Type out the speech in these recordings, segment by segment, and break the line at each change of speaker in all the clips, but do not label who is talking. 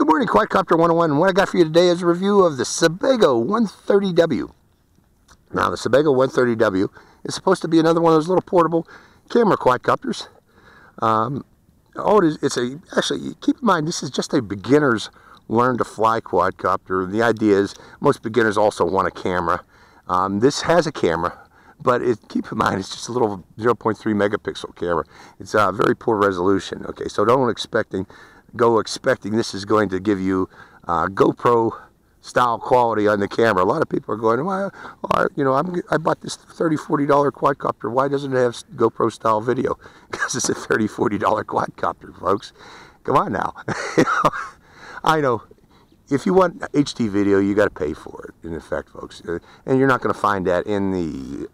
Good morning, Quadcopter 101. And what I got for you today is a review of the SBEGO 130W. Now, the SBEGO 130W is supposed to be another one of those little portable camera quadcopters. Actually, keep in mind, this is just a beginner's learn to fly quadcopter. The idea is most beginners also want a camera. This has a camera, but keep in mind, it's just a little 0.3 megapixel camera. It's a very poor resolution. Okay, so don't go expecting this is going to give you GoPro style quality on the camera. A lot of people are going, well, I bought this $30–40 quadcopter. Why doesn't it have GoPro style video? Because it's a $30–40 quadcopter, folks. Come on now. I know. If you want HD video, you got to pay for it, in effect, folks. And you're not going to find that in the,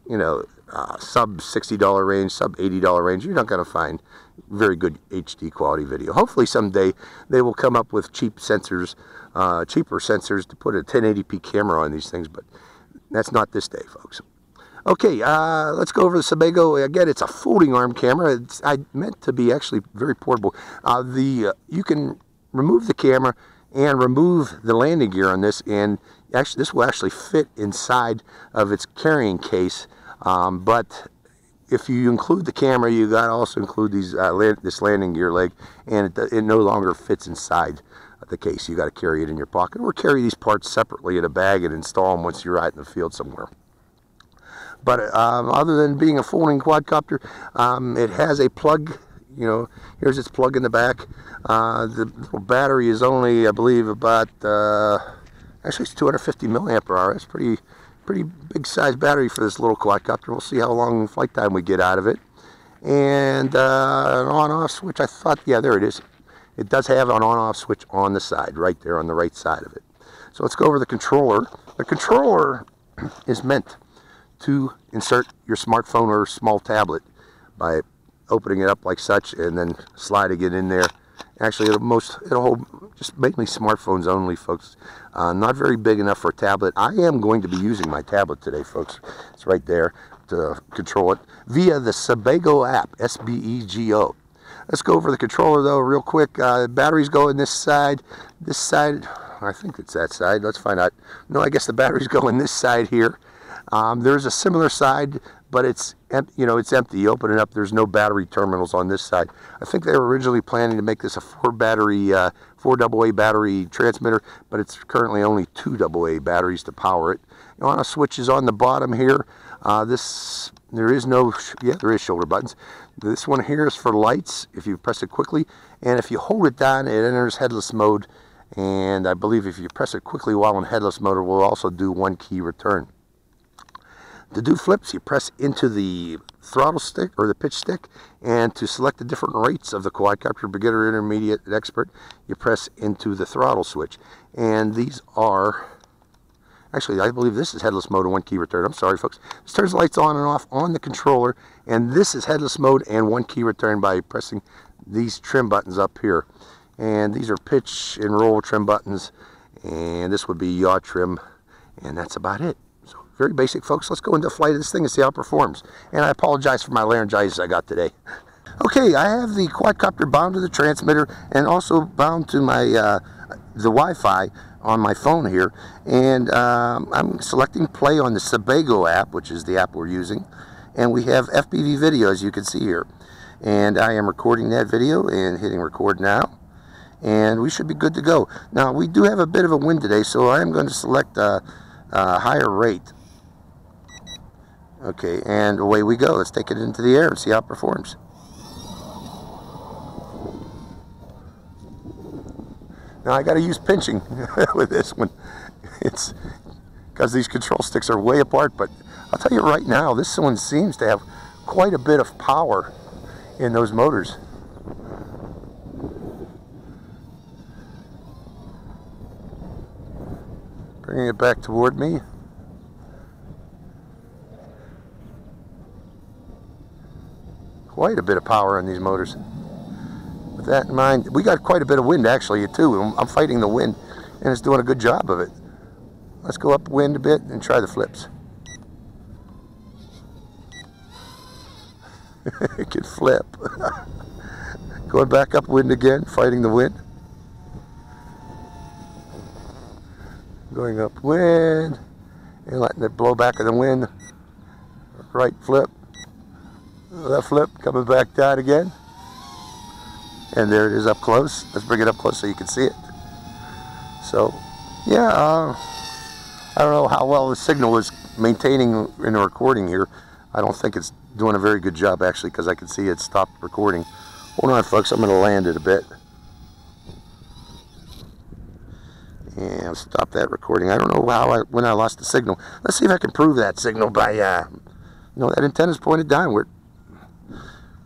sub $60 range, sub $80 range. You're not going to find very good HD quality video. Hopefully someday they will come up with cheaper sensors to put a 1080p camera on these things, but that's not this day, folks. Okay, let's go over the SBEGO. Again, it's a folding arm camera. It's meant to be actually very portable. You can remove the camera and remove the landing gear on this, and actually this will actually fit inside of its carrying case. But if you include the camera, you got to also include these this landing gear leg, and it no longer fits inside the case. You got to carry it in your pocket, or carry these parts separately in a bag and install them once you're out in the field somewhere. But other than being a folding quadcopter, it has a plug. Here's its plug in the back. The little battery is only, I believe, about actually it's 250 milliamp hour. That's pretty big size battery for this little quadcopter. We'll see how long flight time we get out of it. And an on-off switch. I thought, yeah, there it is. It does have an on-off switch on the side, right there on the right side of it. So let's go over the controller. The controller is meant to insert your smartphone or small tablet by opening it up like such and then sliding it in there. Actually, it'll hold just mainly smartphones only, folks. Not very big enough for a tablet. I am going to be using my tablet today, folks. It's right there to control it via the SBEGO app, SBEGO. Let's go over the controller though real quick. Batteries go in this side. This side, I think it's that side. Let's find out. No, I guess the batteries go in this side here. There's a similar side, but it's empty. It's empty. You open it up, there's no battery terminals on this side. I think they were originally planning to make this a 4 AA battery transmitter, but it's currently only 2 AA batteries to power it. On a switch is on the bottom here. There is shoulder buttons. This one here is for lights if you press it quickly, and if you hold it down, it enters headless mode. And I believe if you press it quickly while in headless mode, it will also do 1 key return. To do flips, you press into the throttle stick or the pitch stick, and to select the different rates of the quadcopter, beginner, intermediate, and expert, you press into the throttle switch. And these are, actually, I believe this is headless mode and 1 key return. I'm sorry, folks. This turns the lights on and off on the controller, and this is headless mode and 1 key return by pressing these trim buttons up here. And these are pitch and roll trim buttons, and this would be yaw trim, and that's about it. Very basic, folks. Let's go into flight of this thing and see how it performs. And I apologize for my laryngitis I got today. Okay, I have the quadcopter bound to the transmitter and also bound to my the Wi-Fi on my phone here. And I'm selecting play on the SBEGO app, which is the app we're using. And we have FPV video, as you can see here. And I am recording that video and hitting record now. And we should be good to go. Now, we do have a bit of a wind today, so I am going to select a higher rate. Okay, and away we go. Let's take it into the air and see how it performs. Now I got to use pinching with this one. It's because these control sticks are way apart, but I'll tell you right now, this one seems to have quite a bit of power in those motors. Bringing it back toward me. Quite a bit of power on these motors. With that in mind, we got quite a bit of wind actually too. I'm fighting the wind, and it's doing a good job of it. Let's go upwind a bit and try the flips. It can flip. Going back upwind again, fighting the wind. Going upwind and letting it blow back in the wind. Right flip, left flip, coming back down again. And there it is up close. Let's bring it up close so you can see it. So, yeah, I don't know how well the signal is maintaining in the recording here. I don't think it's doing a very good job actually, because I can see it stopped recording. Hold on folks, I'm going to land it a bit. And I'll stop that recording. I don't know when I lost the signal. Let's see if I can prove that signal by, no, that antenna's pointed downward.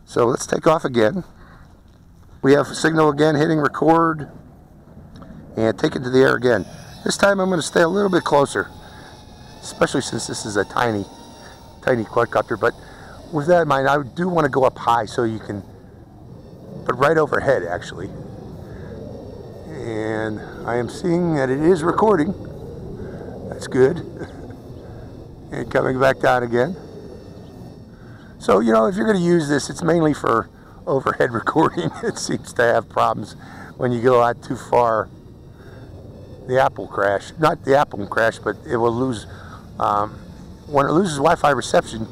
So let's take off again. We have a signal again hitting record and take it to the air again. This time I'm going to stay a little bit closer, especially since this is a tiny quadcopter. But with that in mind, I do want to go up high so you can, but right overhead actually. And I am seeing that it is recording. That's good. And coming back down again. So, you know, if you're going to use this, it's mainly for overhead recording. It seems to have problems when you go out too far. The app will crash. Not the app will crash, but it will lose. When it loses Wi-Fi reception,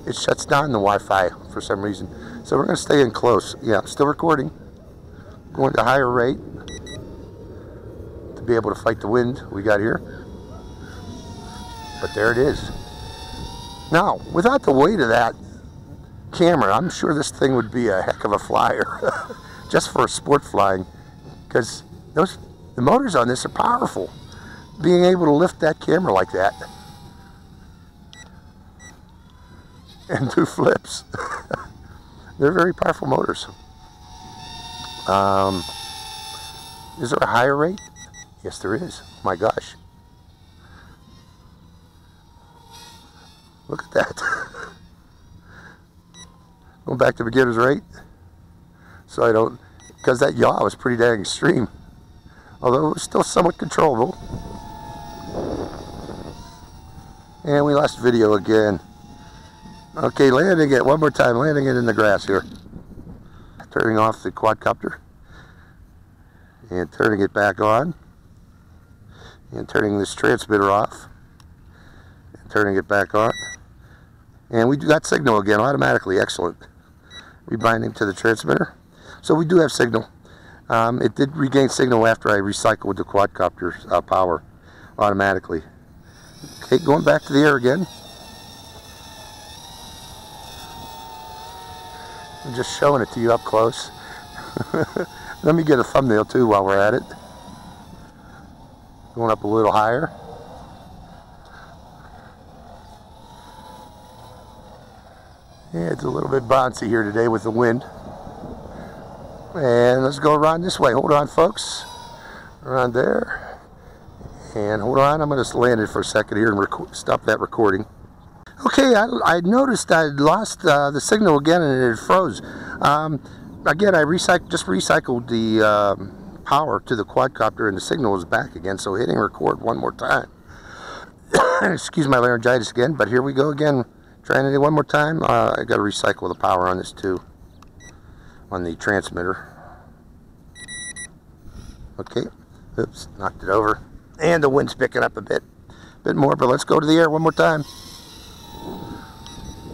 it shuts down the Wi-Fi for some reason. So we're going to stay in close. Yeah, I'm still recording. Going to a higher rate to be able to fight the wind we got here. But there it is. Now, without the weight of that camera, I'm sure this thing would be a heck of a flyer just for sport flying, because the motors on this are powerful. Being able to lift that camera like that and do flips. They're very powerful motors. Is there a higher rate? Yes, there is. Oh my gosh. Look at that. Going back to beginner's rate. So I don't, because that yaw was pretty dang extreme. Although it was still somewhat controllable. And we lost video again. Okay, landing it one more time, landing it in the grass here. Turning off the quadcopter. And turning it back on. And turning this transmitter off. And turning it back on. And we got signal again automatically. Excellent. Rebinding to the transmitter. So we do have signal. It did regain signal after I recycled the quadcopter's power automatically. Okay, going back to the air again. I'm just showing it to you up close. Let me get a thumbnail too while we're at it. Going up a little higher. Yeah, it's a little bit bouncy here today with the wind. And let's go around this way. Hold on, folks. Around there. And hold on, I'm going to land it for a second here and stop that recording. Okay, I noticed I lost the signal again and it froze. Again, I just recycled the power to the quadcopter and the signal is back again. So hitting record one more time. Excuse my laryngitis again, but here we go again. Trying it one more time. I got to recycle the power on this too, on the transmitter. Okay, oops, knocked it over, and the wind's picking up a bit more. But let's go to the air one more time.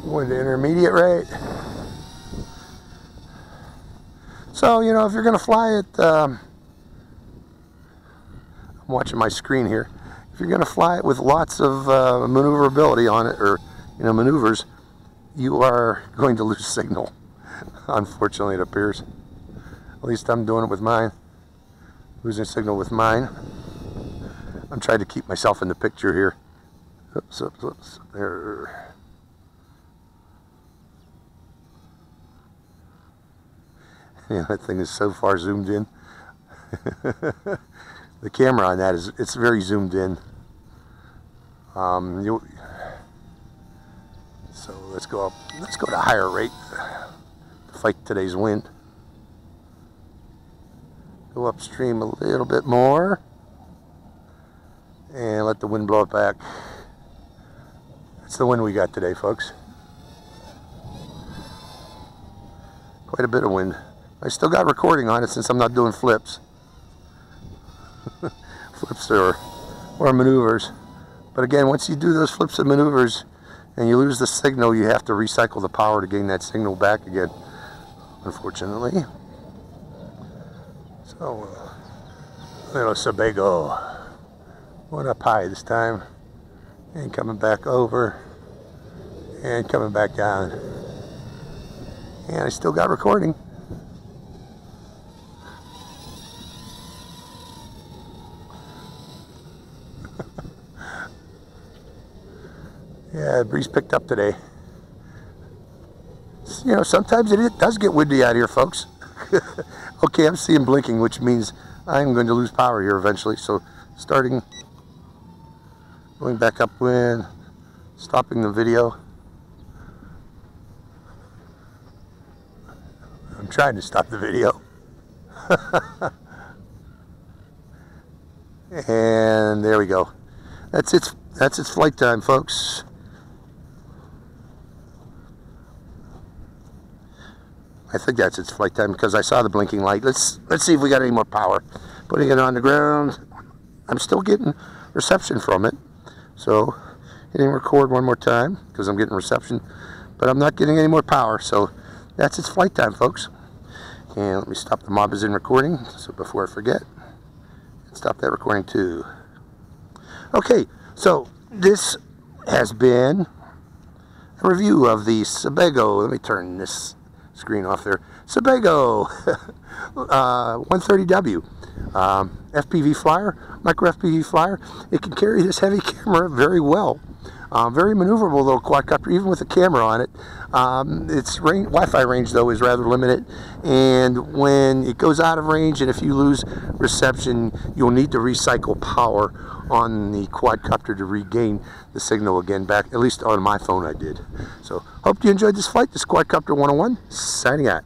Going to intermediate rate. So you know, if you're going to fly it, I'm watching my screen here. If you're going to fly it with lots of maneuverability on it, or maneuvers, you are going to lose signal. Unfortunately, it appears. At least I'm doing it with mine. Losing signal with mine. I'm trying to keep myself in the picture here. Oops, oops, oops. There. Yeah, that thing is so far zoomed in. The camera on that it's very zoomed in. So let's go up. Let's go to a higher rate to fight today's wind. Go upstream a little bit more and let the wind blow it back. That's the wind we got today, folks. Quite a bit of wind. I still got recording on it since I'm not doing flips. Flips are or maneuvers. But again, once you do those flips and maneuvers and you lose the signal, you have to recycle the power to gain that signal back again, unfortunately. So, little SBEGO. Went up high this time, and coming back over, and coming back down. And I still got recording. Yeah, the breeze picked up today. You know, sometimes it does get windy out here, folks. Okay, I'm seeing blinking, which means I'm going to lose power here eventually. So starting, going back upwind, stopping the video. I'm trying to stop the video. And there we go. That's its flight time, folks. I think that's its flight time because I saw the blinking light. Let's see if we got any more power. Putting it on the ground. I'm still getting reception from it. So hitting record one more time because I'm getting reception, but I'm not getting any more power. So that's its flight time, folks. And let me stop the mob is in recording. So before I forget, stop that recording too. Okay, so this has been a review of the SBEGO. Let me turn this screen off there. SBEGO 130W FPV flyer, micro FPV flyer. It can carry this heavy camera very well. Very maneuverable little quadcopter, even with a camera on it. Its Wi-Fi range, though, is rather limited, and when it goes out of range, and if you lose reception, you'll need to recycle power on the quadcopter to regain the signal again back. At least on my phone I did. So, hope you enjoyed this flight. This is Quadcopter 101, signing out.